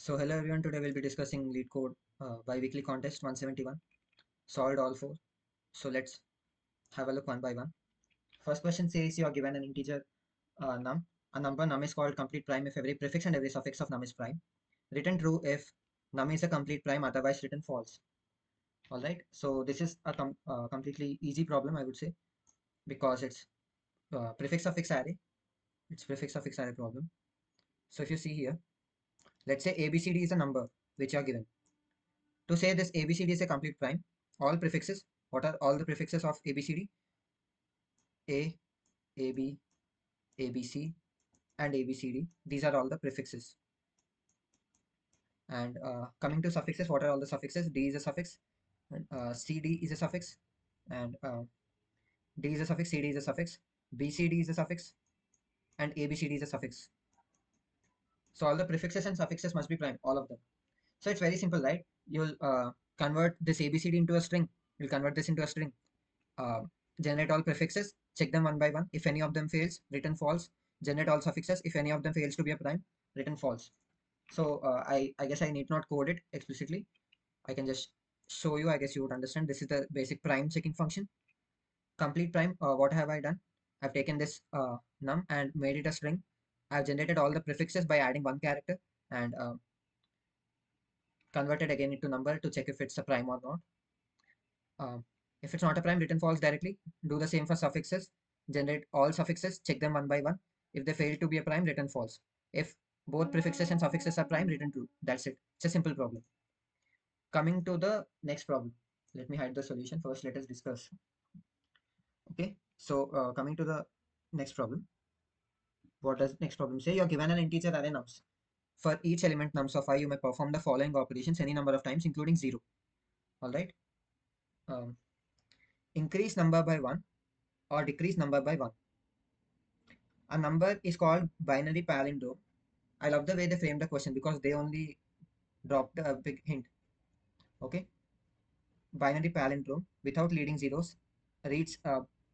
So hello everyone, today we'll be discussing Leetcode Biweekly Contest 171, solved all four. So let's have a look one by one. First question says you are given an integer num. A number num is called complete prime if every prefix and every suffix of num is prime. Written true if num is a complete prime, otherwise written false. Alright, so this is a completely easy problem, I would say, because it's prefix suffix array. It's prefix suffix array problem. So if you see here, let's say ABCD is a number which you are given. To say this ABCD is a complete prime, all prefixes, what are all the prefixes of ABCD? A, AB, ABC, and ABCD. These are all the prefixes. And coming to suffixes, what are all the suffixes? D is a suffix, and CD is a suffix, and D is a suffix, CD is a suffix, BCD is a suffix, and ABCD is a suffix. So all the prefixes and suffixes must be prime, all of them. So it's very simple, right? You'll convert this ABCD into a string. You'll convert this into a string. Uh, generate all prefixes, check them one by one. If any of them fails, return false. Generate all suffixes. If any of them fails to be a prime, return false. So I guess I need not code it explicitly. I can just show you. I guess you would understand. This is the basic prime checking function. Complete prime. What have I done? I've taken this num and made it a string. I've generated all the prefixes by adding one character and converted again into number to check if it's a prime or not. If it's not a prime, return false directly. Do the same for suffixes. Generate all suffixes, check them one by one. If they fail to be a prime, return false. If both prefixes and suffixes are prime, return true. That's it. It's a simple problem. Coming to the next problem. Let me hide the solution. First, let us discuss. Okay. So coming to the next problem. What does next problem say? You're given an integer array nums. For each element nums of I, you may perform the following operations any number of times, including 0. All right. Um, increase number by 1 or decrease number by 1. A number is called binary palindrome. I love the way they frame the question because they only dropped a big hint. Okay. Binary palindrome without leading zeros reads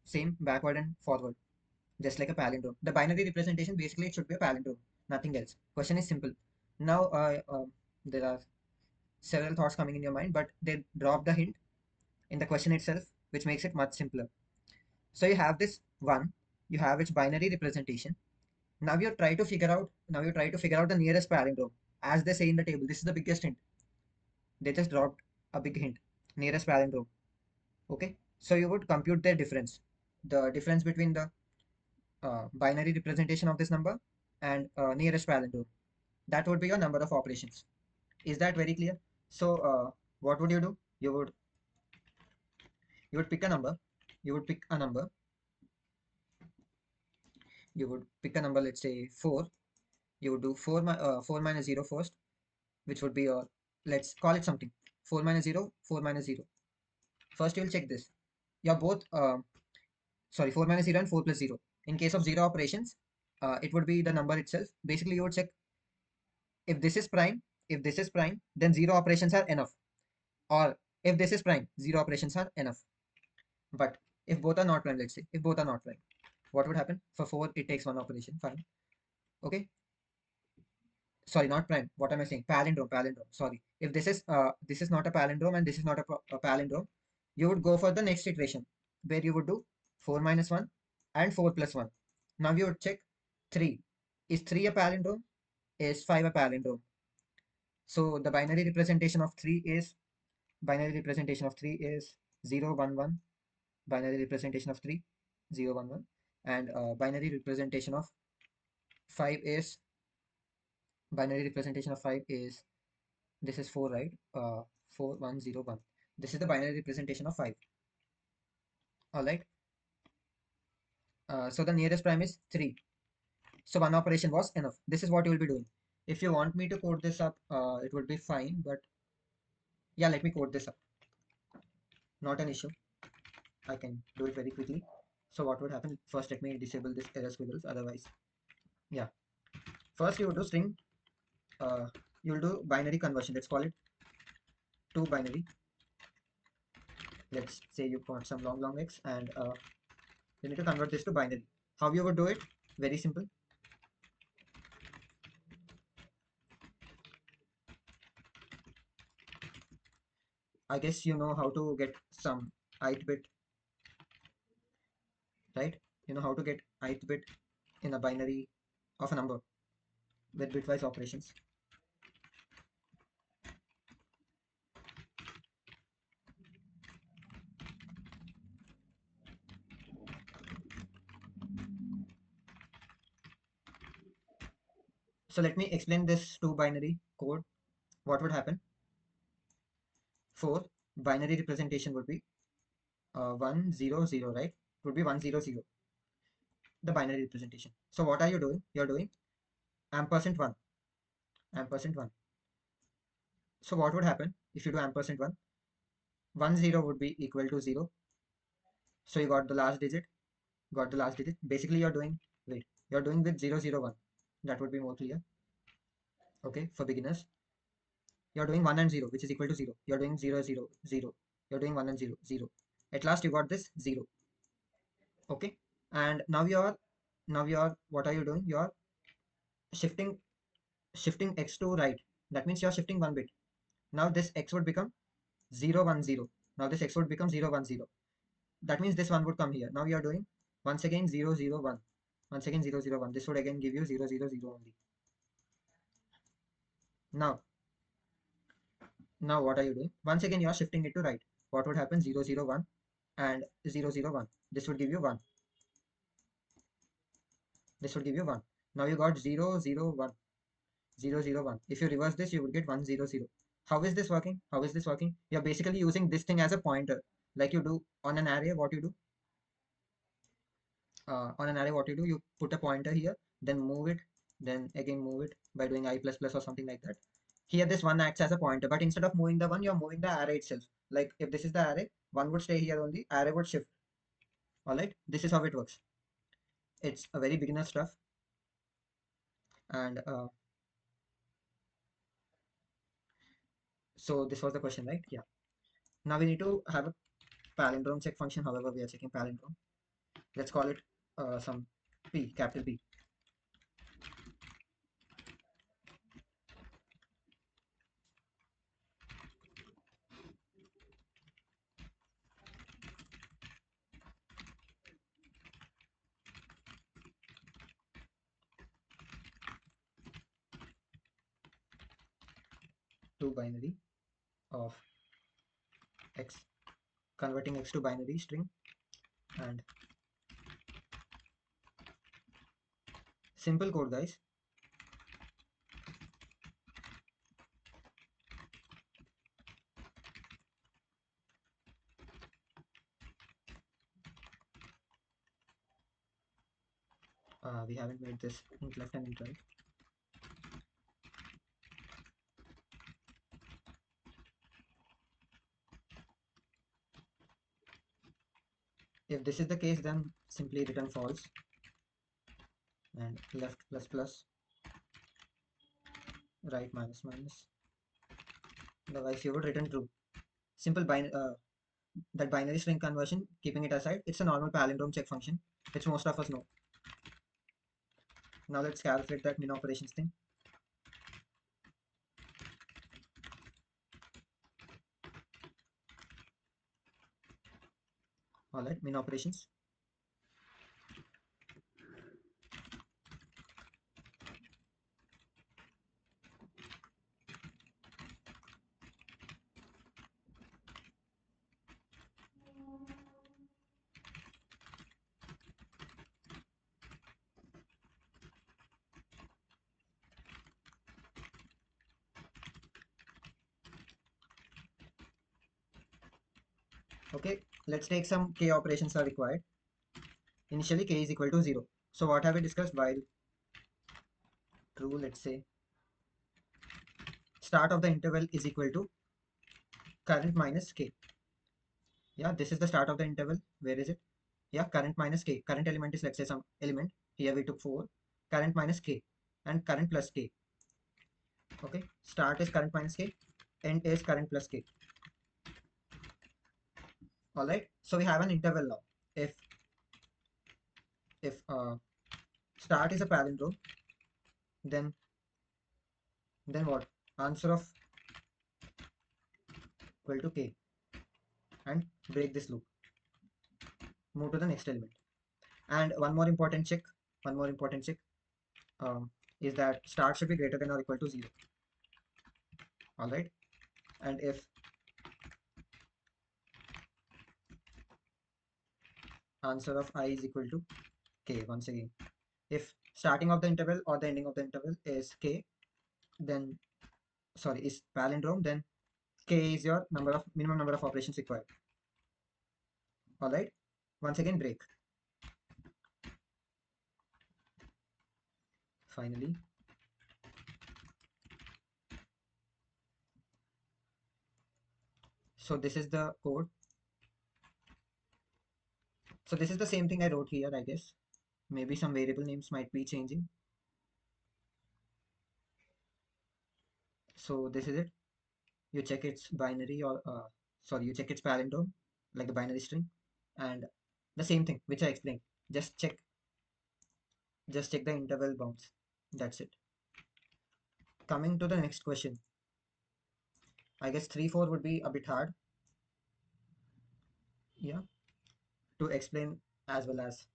same backward and forward, just like a palindrome. The binary representation basically it should be a palindrome, nothing else. Question is simple. Now there are several thoughts coming in your mind, but they drop the hint in the question itself, which makes it much simpler. So you have this one, you have its binary representation. Now you try to figure out the nearest palindrome. As they say in the table, this is the biggest hint. They just dropped a big hint. Nearest palindrome. Okay. So you would compute their difference. The difference between the binary representation of this number and nearest palindrome. That would be your number of operations. Is that very clear? So what would you do? You would pick a number. You would pick a number. You would pick a number. Let's say 4. You would do 4 minus 0 first, which would be your, let's call it something, 4 minus 0, 4 minus 0. First you will check this. You're both, sorry, 4 minus 0 and 4 plus 0. In case of 0 operations, it would be the number itself. Basically, you would check if this is prime, then 0 operations are enough. Or if this is prime, 0 operations are enough. But if both are not prime, let's say, if both are not prime, what would happen? For 4, it takes 1 operation, fine. Okay. Sorry, not prime. What am I saying? Palindrome. Sorry. If this is not a palindrome and this is not a palindrome, you would go for the next iteration where you would do 4 minus 1 and 4 plus 1. Now you would check 3. Is 3 a palindrome? Is 5 a palindrome? So the binary representation of 3 is 0, 1, 1. Binary representation of 3, 0, 1, 1. And binary representation of 5 is this is 4, right? 4, 1, 0, 1. This is the binary representation of 5. All right. So the nearest prime is 3. So one operation was enough. This is what you will be doing. If you want me to code this up, it would be fine. But yeah, let me code this up. Not an issue. I can do it very quickly. So what would happen? First, let me disable this error squiggles. Otherwise, yeah. First, you will do string. You will do binary conversion. Let's call it to binary. Let's say you got some long x and you need to convert this to binary. How you would do it? Very simple. I guess you know how to get some ith bit, right? You know how to get ith bit in a binary of a number with bitwise operations. So let me explain this two binary code. What would happen? For binary representation would be 1 0 0, right? It would be 1 0 0, the binary representation. So what are you doing? You're doing ampersand 1, ampersand 1. So what would happen if you do ampersand 1? 1 0 would be equal to 0. So you got the last digit, got the last digit. Basically you're doing, wait, you're doing with 0 0 1. That would be more clear. Okay, for beginners, you're doing 1 and 0, which is equal to 0. You're doing 0 0 0. You're doing 1 and 0 0. At last you got this 0. Okay, and now you're what are you doing? You're shifting shifting x to right. That means you're shifting one bit. Now this x would become 0 1 0. Now this x would become 0 1 0. That means this one would come here. Now you're doing once again 0 0 1. Once again 0 0 1. This would again give you 0 0 0 only. Now what are you doing? Once again you're shifting it to right. What would happen? 0 0 1 and 0 0 1. This would give you 1. This would give you 1. Now you got 0 0 1. 0 0 1. If you reverse this, you would get 1 0 0. How is this working? How is this working? You're basically using this thing as a pointer, like you do on an array. What you do on an array, what you do, you put a pointer here, then move it, then again move it by doing I plus plus or something like that. Here this one acts as a pointer, but instead of moving the one, you're moving the array itself. Like if this is the array, one would stay here only, array would shift. All right, this is how it works. It's a very beginner stuff, and so this was the question, right? Yeah. Now we need to have a palindrome check function. However, we are checking palindrome. Let's call it some P, capital P. To binary of x, converting x to binary string, and simple code, guys. We haven't made this int left and int right. If this is the case, then simply return false, and left plus plus, right minus minus. Otherwise, you would return true. Simple that binary string conversion, keeping it aside, it's a normal palindrome check function, which most of us know. Now let's calculate that min operations thing. All right, min operations. Okay, let's take some k operations are required. Initially k is equal to 0. So what have we discussed? While true, let's say start of the interval is equal to current minus k. Yeah, this is the start of the interval. Where is it? Yeah, current minus k. Current element is, let's say, some element. Here we took 4. Current minus k and current plus k. Okay, start is current minus k, end is current plus k. All right, so we have an interval now. If start is a palindrome, then what? Answer of equal to k. and break this loop. Move to the next element. And one more important check, one more important check is that start should be greater than or equal to 0. All right. And if answer of I is equal to k, once again, if starting of the interval or the ending of the interval is k, then sorry, is palindrome, then k is your minimum number of operations required. All right. Once again, break. Finally, so this is the code. So this is the same thing I wrote here, I guess. Maybe some variable names might be changing. So this is it. You check its binary or sorry, you check its palindrome, like the binary string, and the same thing which I explained. Just check the interval bounds. That's it. Coming to the next question. I guess 3, 4 would be a bit hard. Yeah, to explain as well as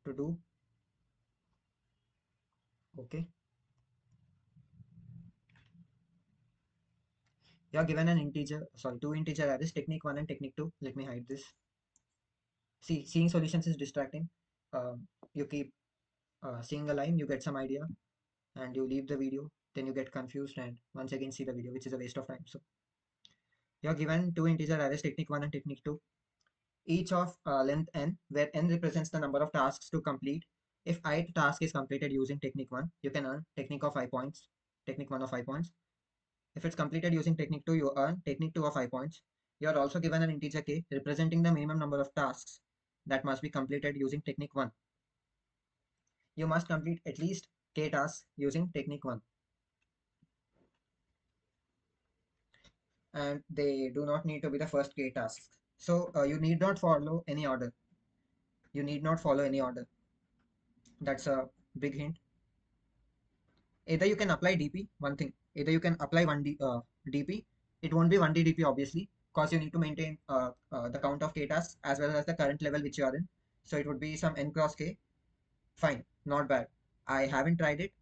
to do. Okay. You're given an integer, sorry, two integer arrays, technique 1 and technique 2. Let me hide this. See, seeing solutions is distracting. You keep seeing a line, you get some idea, and you leave the video, then you get confused and once again see the video, which is a waste of time. So you're given two integer arrays, technique 1 and technique 2, each of length n, where n represents the number of tasks to complete. If ith task is completed using technique 1, you can earn technique of 5 points, technique 1 of 5 points. If it's completed using technique 2, you earn technique 2 of 5 points. You are also given an integer k representing the minimum number of tasks that must be completed using technique 1. You must complete at least k tasks using technique 1. And they do not need to be the first k tasks. So you need not follow any order. You need not follow any order. That's a big hint. Either you can apply DP, one thing. Either you can apply DP. It won't be 1D DP obviously, because you need to maintain the count of k tasks as well as the current level which you are in. So it would be some n cross k. Fine, not bad. I haven't tried it.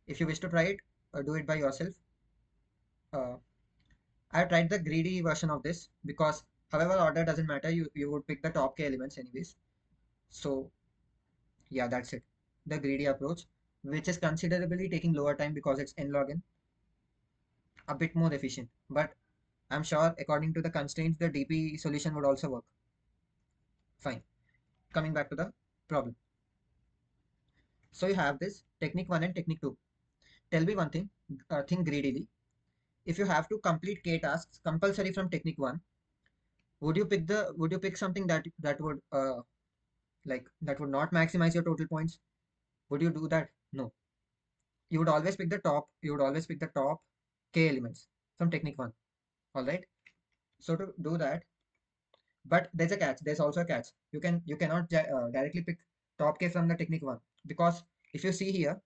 If you wish to try it, do it by yourself. I tried the greedy version of this because however order doesn't matter, you would pick the top k elements anyways. So yeah, that's it. The greedy approach, which is considerably taking lower time because it's n log n, a bit more efficient. But I'm sure according to the constraints, the DP solution would also work. Fine. Coming back to the problem. So you have this technique 1 and technique 2. Tell me one thing, think greedily. If you have to complete k tasks compulsory from technique 1, would you pick something that would that would not maximize your total points? Would you do that? No. You would always pick the top. You would always pick the top k elements from technique 1. All right. So to do that, but there's a catch. There's also a catch. You cannot directly pick top k from the technique 1, because if you see here,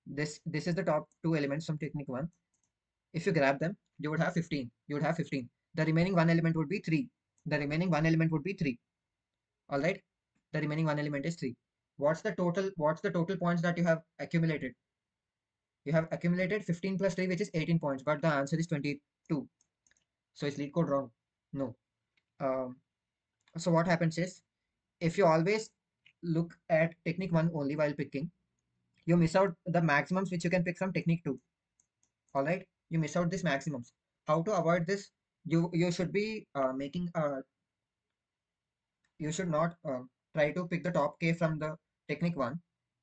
this is the top two elements from technique 1. If you grab them, you would have 15. You would have 15. The remaining one element would be 3. The remaining one element would be 3. All right. The remaining one element is 3. What's the total points that you have accumulated? You have accumulated 15 plus 3, which is 18 points, but the answer is 22. So is Leetcode wrong? No. Um, so what happens is, if you always look at technique 1 only while picking, you miss out the maximums which you can pick from technique 2. All right. You miss out these maximums. How to avoid this? You should be making you should not try to pick the top k from the technique 1.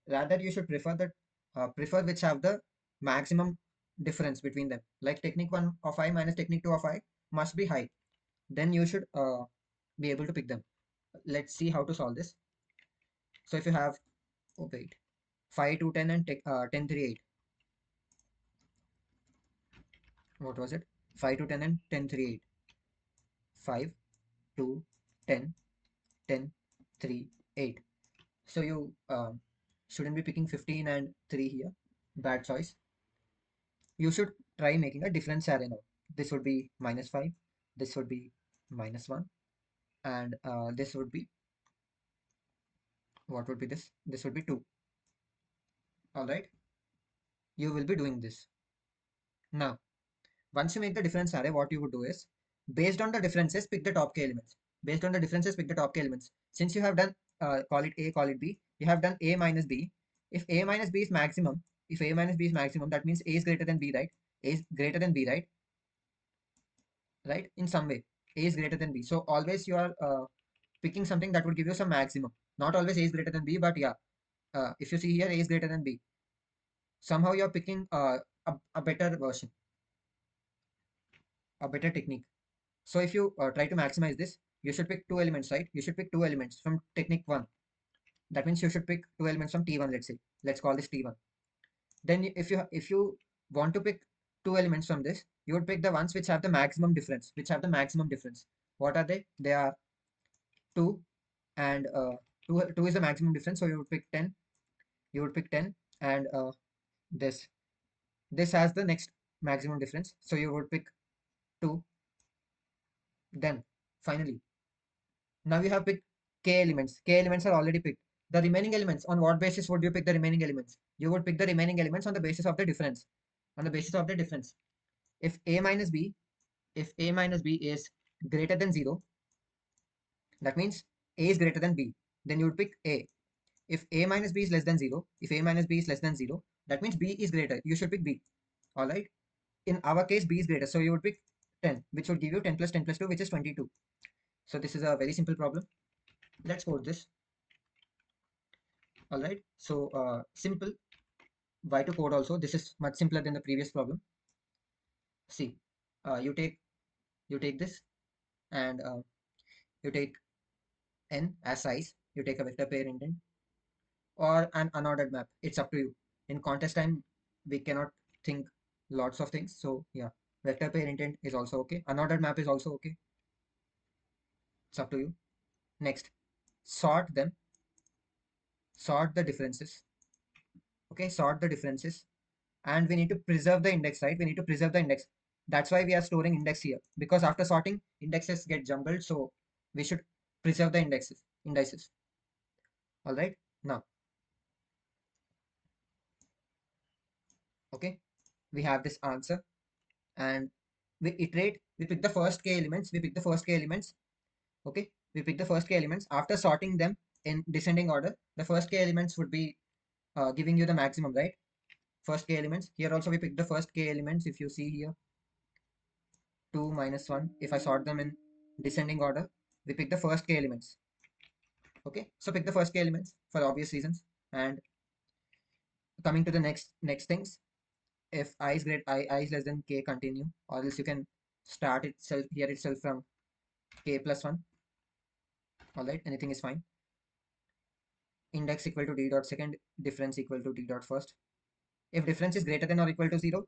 Rather, you should prefer which have the maximum difference between them. Like technique 1 of I minus technique 2 of I must be high. Then you should be able to pick them. Let's see how to solve this. So if you have, oh wait, 5 to 10 and 10, 3, 8. What was it? 5 to 10 and 10, 3, 8. 5, 2, 10, 10, 3, 8. So you shouldn't be picking 15 and 3 here. Bad choice. You should try making a difference array now. this would be -5, this would be -1, and this would be, what would be this? This would be 2. All right, you will be doing this. Now, once you make the difference array, what you would do is, based on the differences, pick the top k elements. Based on the differences, pick the top k elements. Since you have done, call it A, call it B, you have done A minus B. If A minus B is maximum, if A minus B is maximum, that means A is greater than B, right? A is greater than B, right? Right? In some way, A is greater than B. So always you are picking something that would give you some maximum. Not always A is greater than B, but yeah, if you see here, A is greater than B. Somehow you're picking a better version, a better technique. So if you try to maximize this, you should pick two elements, right? You should pick two elements from technique 1. That means you should pick two elements from T1, let's say. Let's call this T1. Then if you want to pick two elements from this, you would pick the ones which have the maximum difference, What are they? They are 2 and 2 is the maximum difference, so you would pick 10. You would pick 10 and this this has the next maximum difference, so you would pick 2. Then finally, now you have picked k elements. K elements are already picked. The remaining elements, on what basis would you pick the remaining elements? You would pick the remaining elements on the basis of the difference. On the basis of the difference. If a minus b, if a minus b is greater than 0, that means a is greater than b. Then you would pick a. If a minus b is less than 0, if a minus b is less than 0, that means b is greater. You should pick b. Alright. In our case, b is greater. So you would pick 10, which would give you 10 plus 10 plus 2, which is 22. So this is a very simple problem. Let's code this. All right, so simple why to code also. This is much simpler than the previous problem. See, you take this and you take n as size, you take a vector pair intent or an unordered map. It's up to you. In contest time, we cannot think lots of things. So yeah, vector pair intent is also okay. Unordered map is also okay. It's up to you. Next, sort them, sort the differences. Okay, sort the differences, and we need to preserve the index, right? We need to preserve the index. That's why we are storing index here, because after sorting, indexes get jumbled, so we should preserve the indices. All right, now, okay, we have this answer, and we iterate. We pick the first k elements. Okay, we pick the first k elements. After sorting them in descending order, the first k elements would be giving you the maximum, right? First k elements. Here also we pick the first k elements. If you see here, 2 minus 1. If I sort them in descending order, we pick the first k elements. Okay, so pick the first k elements for obvious reasons. And coming to the next things, if I is less than k, continue, or else you can start itself here itself from k plus 1. All right, anything is fine. Index equal to d dot second, difference equal to d dot first. If difference is greater than or equal to 0,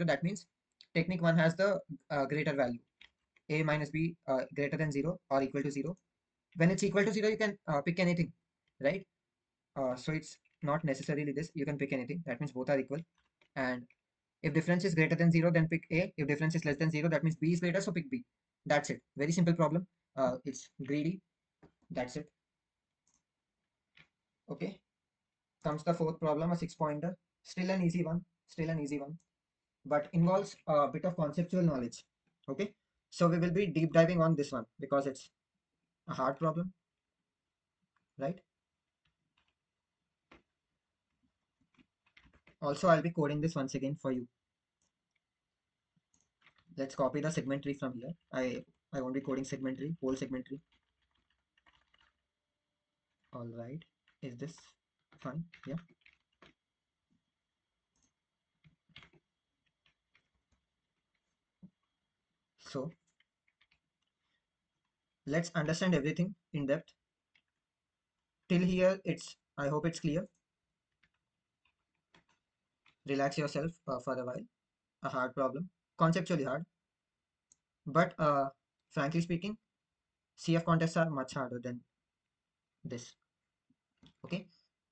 that means technique 1 has the greater value. A minus b greater than 0 or equal to 0. When it's equal to 0, you can pick anything, right? So it's not necessarily this. You can pick anything. That means both are equal. And if difference is greater than 0, then pick A. If difference is less than 0, that means B is greater, so pick B. That's it. Very simple problem. It's greedy. That's it. Okay. Comes the fourth problem, a 6-pointer. Still an easy one. Still an easy one. But involves a bit of conceptual knowledge. Okay. So we will be deep diving on this one because it's a hard problem, right? Also, I'll be coding this once again for you. Let's copy the segment tree from here. I won't be coding segment tree, whole segment tree. All right, is this fine? Yeah. So let's understand everything in depth. Till here, I hope it's clear. Relax yourself for a while. A hard problem, conceptually hard, but frankly speaking, CF contests are much harder than this. Okay.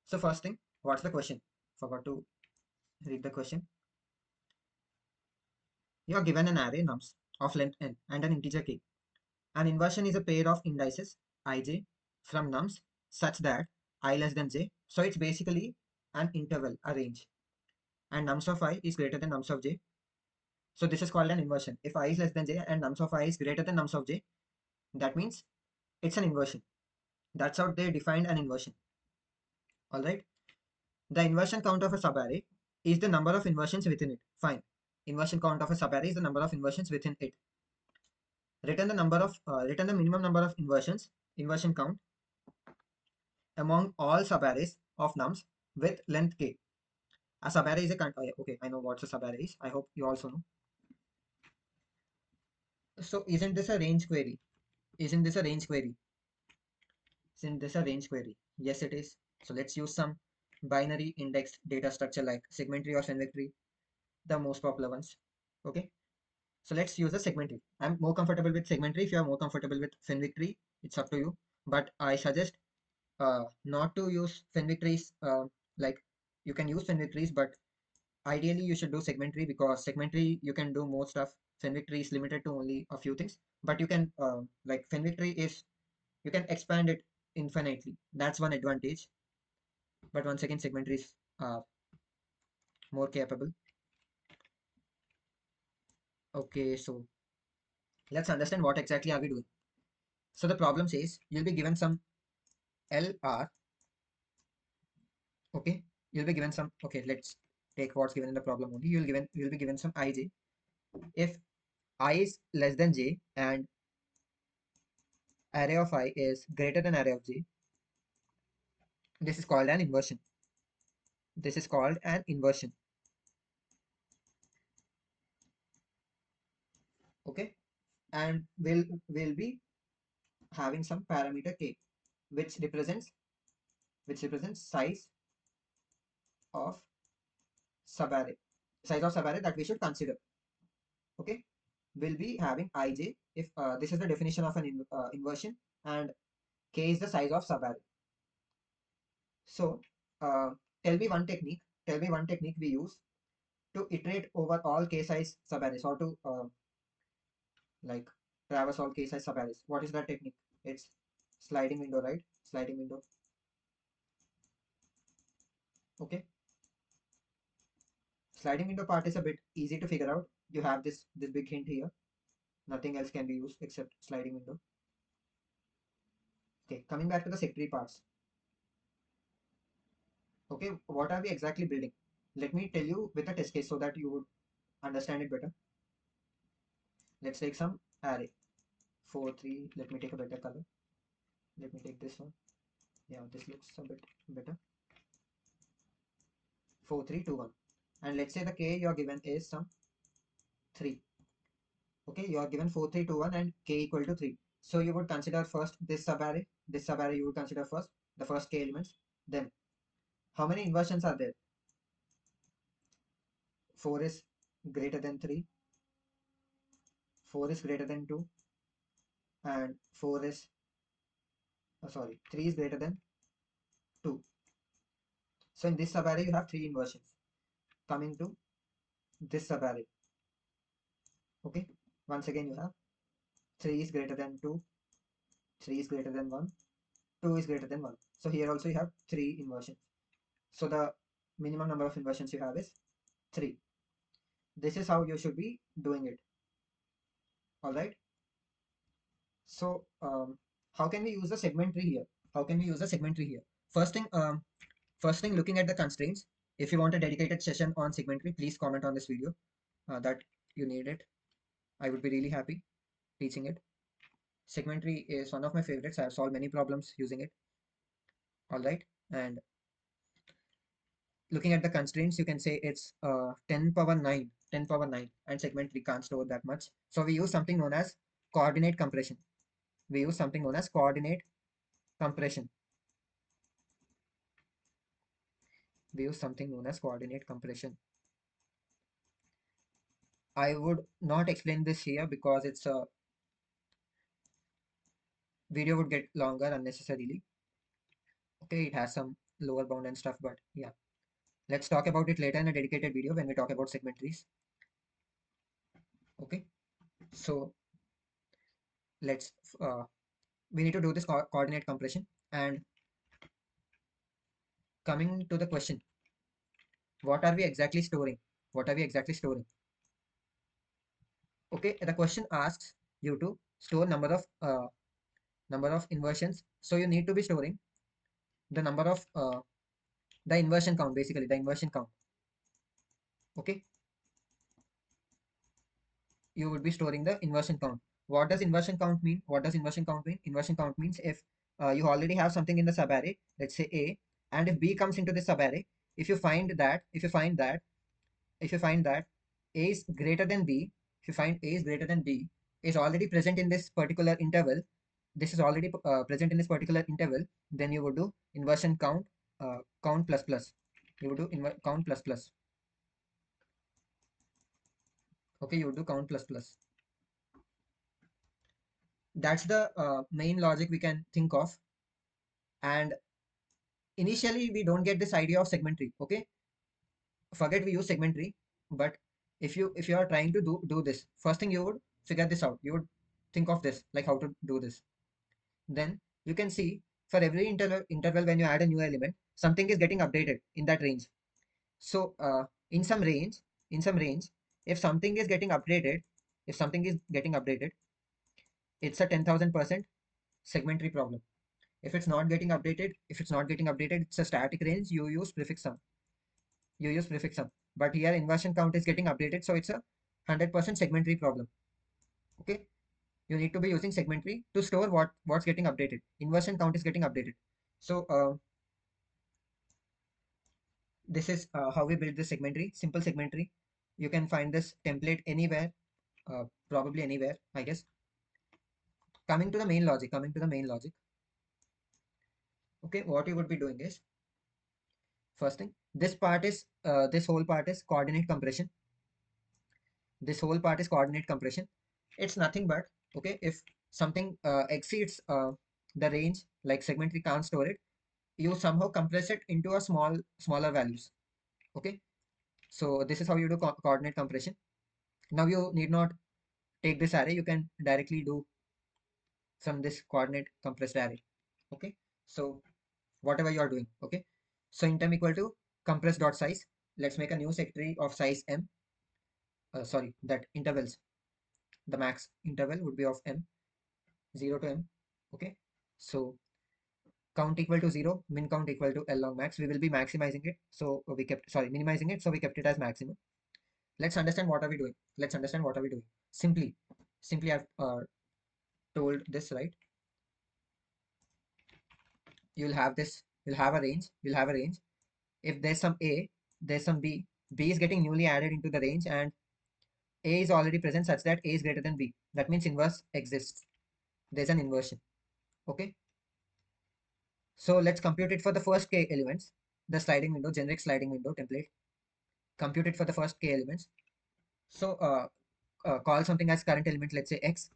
So first thing, what's the question? Forgot to read the question. You are given an array nums of length n and an integer k. An inversion is a pair of indices ij from nums such that I less than j. So it's basically an interval, a range. And nums of I is greater than nums of j. So this is called an inversion. If I is less than j and nums of I is greater than nums of j, that means it's an inversion. That's how they defined an inversion. Alright. The inversion count of a subarray is the number of inversions within it. Fine. Inversion count of a subarray is the number of inversions within it. Return the minimum number of inversions, inversion count, among all subarrays of nums with length k. A subarray is a okay, I know what a subarray is. I hope you also know. So isn't this a range query? Isn't this a range query? Isn't this a range query? Yes, it is. So let's use some binary indexed data structure like segment tree or finwick tree, the most popular ones. Okay. So let's use a segment tree. I'm more comfortable with segment tree. If you are more comfortable with finwick tree, it's up to you. But I suggest not to use finwick trees. Like you can use finwick trees, but ideally you should do segment tree because segment tree you can do more stuff. Finwick tree is limited to only a few things, but you can like finwick tree is you can expand it infinitely. That's one advantage. But once again, segment tree is more capable. Okay, so let's understand what exactly are we doing. So the problem says you'll be given some LR. Okay, you'll be given some. Okay, let's take what's given in the problem only. You'll be given some ij. If I is less than j and array of I is greater than array of j, this is called an inversion. This is called an inversion. Okay, and we'll be having some parameter k, which represents of subarray, size of subarray that we should consider. Okay, we'll be having ij if this is the definition of an inversion and k is the size of subarray. So uh, tell me one technique we use to iterate over all k size subarrays or to like traverse all k size subarrays. What is that technique? It's sliding window, right? Sliding window. Okay, sliding window part is a bit easy to figure out. You have this big hint here. Nothing else can be used except sliding window. Okay, coming back to the sec tree parts. Okay, what are we exactly building? Let me tell you with a test case so that you would understand it better. Let's take some array 4 3. Let me take a better color. Let me take this one. Yeah, this looks a bit better. 4 3 2 1, and let's say the k you are given is some 3. Okay, you are given 4 3 2 1 and k equal to 3. So you would consider first this subarray. This subarray you would consider first the first k elements. Then how many inversions are there? 4 is greater than 3, 4 is greater than 2, and 4 is sorry, 3 is greater than 2. So in this subarray you have 3 inversions. Coming to this subarray. Okay, once again you have 3 is greater than 2, 3 is greater than 1, 2 is greater than 1. So here also you have 3 inversions. So the minimum number of inversions you have is 3. This is how you should be doing it. Alright. So how can we use the segment tree here? How can we use the segment tree here? First thing, looking at the constraints. If you want a dedicated session on segment tree, please comment on this video that you need it. I would be really happy teaching it. Segment tree is one of my favorites. I have solved many problems using it. Alright. And looking at the constraints, you can say it's 10 power 9, 10 power 9, and segment we can't store that much. So we use something known as coordinate compression. We use something known as coordinate compression. We use something known as coordinate compression. I would not explain this here because it's a video would get longer unnecessarily. Okay, it has some lower bound and stuff, but yeah. Let's talk about it later in a dedicated video when we talk about segment trees. Okay, so let's we need to do this coordinate compression. And coming to the question, what are we exactly storing? What are we exactly storing? Okay, the question asks you to store number of inversions. So you need to be storing the number of the inversion count, basically the inversion count. Okay, you would be storing the inversion count. What does inversion count mean? What does inversion count mean? Inversion count means if you already have something in the subarray, let's say A, and if B comes into this subarray, if you find that, if you find that A is greater than B, if you find A is greater than B, is already present in this particular interval, this is already present in this particular interval, then you would do inversion count, count plus plus. You would do count plus plus. Okay, you would do count plus plus. That's the main logic we can think of. And initially, we don't get this idea of segment tree. Okay, forget we use segment tree. But if you are trying to do this, first thing you would figure this out. You would think of this, like how to do this. Then you can see for every interval when you add a new element, something is getting updated in that range. So in some range, in some range, if something is getting updated, if something is getting updated, it's a 10,000% segment tree problem. If it's not getting updated, it's a static range. You use prefix sum. You use prefix sum. But here inversion count is getting updated, so it's a 100% segment tree problem. Okay, you need to be using segment tree to store what's getting updated. Inversion count is getting updated. So this is how we build the segment tree. Simple segment tree. You can find this template anywhere, probably anywhere, I guess. Coming to the main logic. Okay, what you would be doing is, first thing, this whole part is coordinate compression. This whole part is coordinate compression. It's nothing but, okay, if something exceeds the range, like segment tree can't store it, you somehow compress it into a smaller values. Okay, so this is how you do coordinate compression. Now you need not take this array, you can directly do from this coordinate compressed array. Okay, so whatever you are doing. Okay, so in term equal to compress dot size, let's make a new secretary of size m. Sorry, that intervals, the max interval would be of m, 0 to m. Okay, so count equal to 0, min count equal to L long max. We will be maximizing it, so we kept, sorry, minimizing it, so we kept it as maximum. Let's understand what are we doing. Simply I've told this, right? You'll have a range, if there's some A, there's some B. B is getting newly added into the range, and A is already present such that A is greater than B. That means inverse exists. There's an inversion. Okay. So let's compute it for the first k elements. The sliding window, generic sliding window template. Compute it for the first k elements. So call something as current element, let's say x.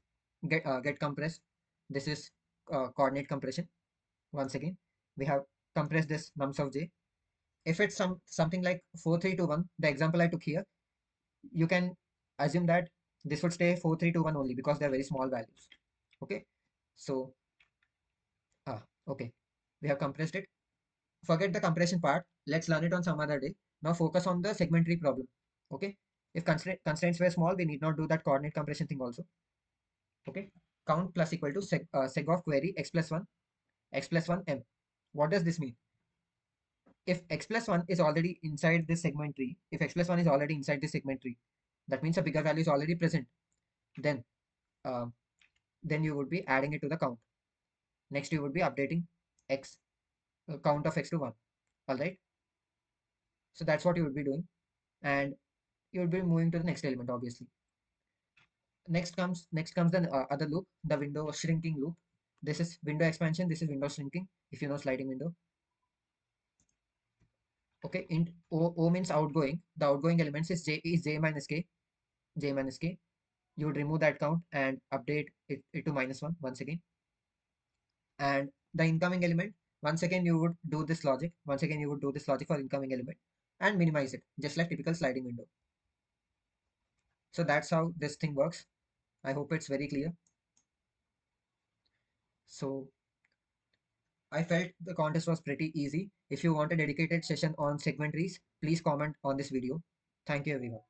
Get compressed. This is coordinate compression. Once again, we have compressed this nums of j. If it's something like 4321, the example I took here, you can assume that this would stay 4321 only because they're very small values. Okay, so okay, we have compressed it. Forget the compression part, let's learn it on some other day. Now focus on the segment tree problem. Okay, if constraints were small, we need not do that coordinate compression thing also. Okay, count plus equal to seg of query x plus 1 m. What does this mean? If x plus 1 is already inside this segment tree, that means a bigger value is already present. Then uh, then you would be adding it to the count. Next you would be updating x, count of x to 1. All right, so that's what you would be doing, and you would be moving to the next element, obviously. Next comes the other loop, the window shrinking loop. This is window expansion, this is window shrinking, if you know sliding window. Okay, in o means outgoing. The outgoing elements is j minus k. You would remove that count and update it to -1 once again. And the incoming element, once again you would do this logic. For incoming element and minimize it, just like typical sliding window. So that's how this thing works. I hope it's very clear. So I felt the contest was pretty easy. If you want a dedicated session on segment trees, please comment on this video. Thank you everyone.